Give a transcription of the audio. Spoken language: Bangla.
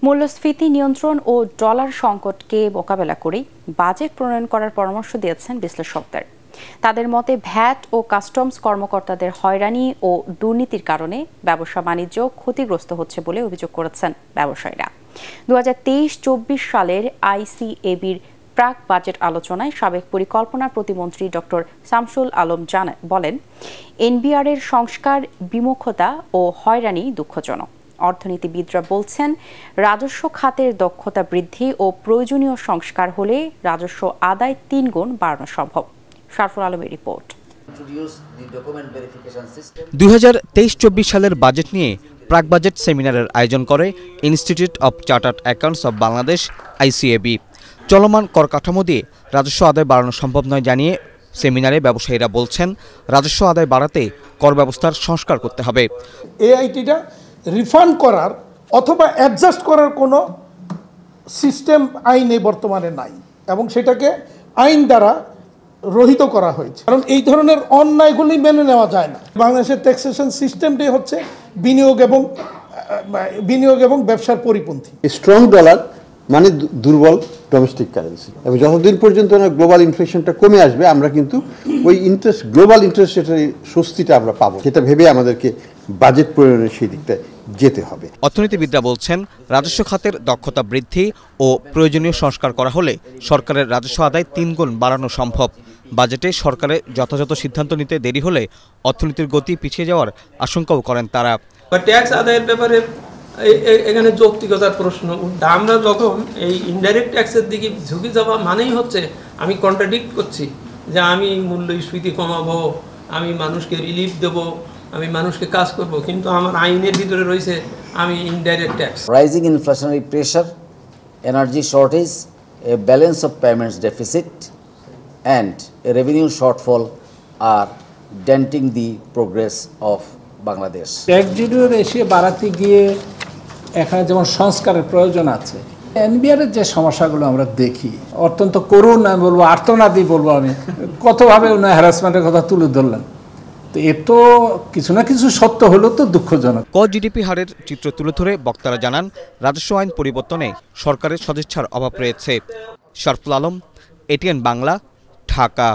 মূল্যস্ফীতি নিয়ন্ত্রণ ও ডলার সংকটকে মোকাবেলা করেই বাজেট প্রণয়ন করার পরামর্শ দিয়েছেন বিশ্লেষকদের। তাদের মতে ভ্যাট ও কাস্টমস কর্মকর্তাদের হয়রানি ও দুর্নীতির কারণে ব্যবসা বাণিজ্য ক্ষতিগ্রস্ত হচ্ছে বলে অভিযোগ করেছেন ব্যবসায়ীরা। 2023-24 সালের আইসিএবির প্রাক বাজেট আলোচনায় সাবেক পরিকল্পনা প্রতিমন্ত্রী ডক্টর শামসুল আলম বলেন, এনবিআর-এর সংস্কার বিমুখতা ও হয়রানি দুঃখজনক। অর্থনীতিবিদরা বলছেন, রাজস্ব খাতের দক্ষতা বৃদ্ধি ও প্রয়োজনীয় সংস্কার হলে রাজস্ব আদায় 3 গুণ বাড়ানো সম্ভব। শারফুল আলমের রিপোর্ট। 2023-24 সালের বাজেট নিয়ে প্রাক বাজেট সেমিনারের আয়োজন করে institute of chartered accounts of Bangladesh ICAB. চলমান কর কাঠামো দিয়ে রাজস্ব আদায় বাড়ানো সম্ভব নয় জানিয়ে সেমিনারে ব্যবসায়ীরা বলছেন, রাজস্ব আদায় বাড়াতে কর ব্যবস্থার সংস্কার করতে হবে। এআইটিটা রিফান্ড করার অথবা অ্যাডজাস্ট করার কোনো সিস্টেম আইনে বর্তমানে নাই এবং সেটাকে আইন দ্বারা রহিত করা হয়েছে, কারণ এই ধরনের অন্যায়গুলি মেনে নেওয়া যায় না। বাংলাদেশের ট্যাক্সেশন সিস্টেমটাই হচ্ছে বিনিয়োগ এবং ব্যবসার পরিপন্থী। স্ট্রং ডলার মানে দুর্বল ডোমেস্টিক কারেন্সি, এবং যতদিন পর্যন্ত না গ্লোবাল ইনফ্লেশনটা কমে আসবে আমরা কিন্তু ওই গ্লোবাল ইন্টারেস্ট রেটের স্বস্তিটা আমরা পাবো। সেটা ভেবে আমাদেরকে বাজেট প্রণয়নের সেই দিকটা যেতে হবে। অর্থনীতিবিদরা বলছেন, রাজস্ব খাতের দক্ষতা বৃদ্ধি ও প্রয়োজনীয় সংস্কার করা হলে সরকারের রাজস্ব আদায় 3 গুণ বাড়ানো সম্ভব। বাজেটে সরকারের যথাযথ সিদ্ধান্ত নিতে দেরি হলে অর্থনীতির গতি পিছিয়ে যাওয়ার আশঙ্কাও করেন তারা। ট্যাক্স আদায়ের ব্যাপারে এখানে যৌক্তিকতার প্রশ্ন। আমরা যখন এই ইনডাইরেক্ট ট্যাক্সের দিকে ঝুঁকে যাওয়া মানেই হচ্ছে আমি কন্ট্রাডিক্ট করছি যে আমি মূল্যস্ফীতি কমাবো, আমি মানুষকে রিলিফ দেবো, আমি মানুষকে কাজ করব, কিন্তু আমার আইনের ভিতরে রয়েছে আমি indirect tax. Rising inflationary pressure, energy shortage, a balance of payments deficit and a revenue shortfall are denting the progress of Bangladesh. Tax ratio বাড়াতে গিয়ে এখানে যেমন সংস্কারের প্রয়োজন আছে। এনবিআর-এর যে সমস্যাগুলো আমরা দেখি অত্যন্ত করুণ বলবো, আর্তনাদি বলবো, আমি কতভাবে উনি হ্যারাসমেন্টের কথা তুলে ধরলেন। তো এ তো কিছু না কিছু সত্য হলেও তো দুঃখজনক। জিডিপি হারের চিত্র তুলে ধরে বক্তারা জানান, রাজস্ব আইন পরিবর্তনে সরকারের সদিচ্ছার অভাব রয়েছে। শারফুল আলম, এটিএন বাংলা, ঢাকা।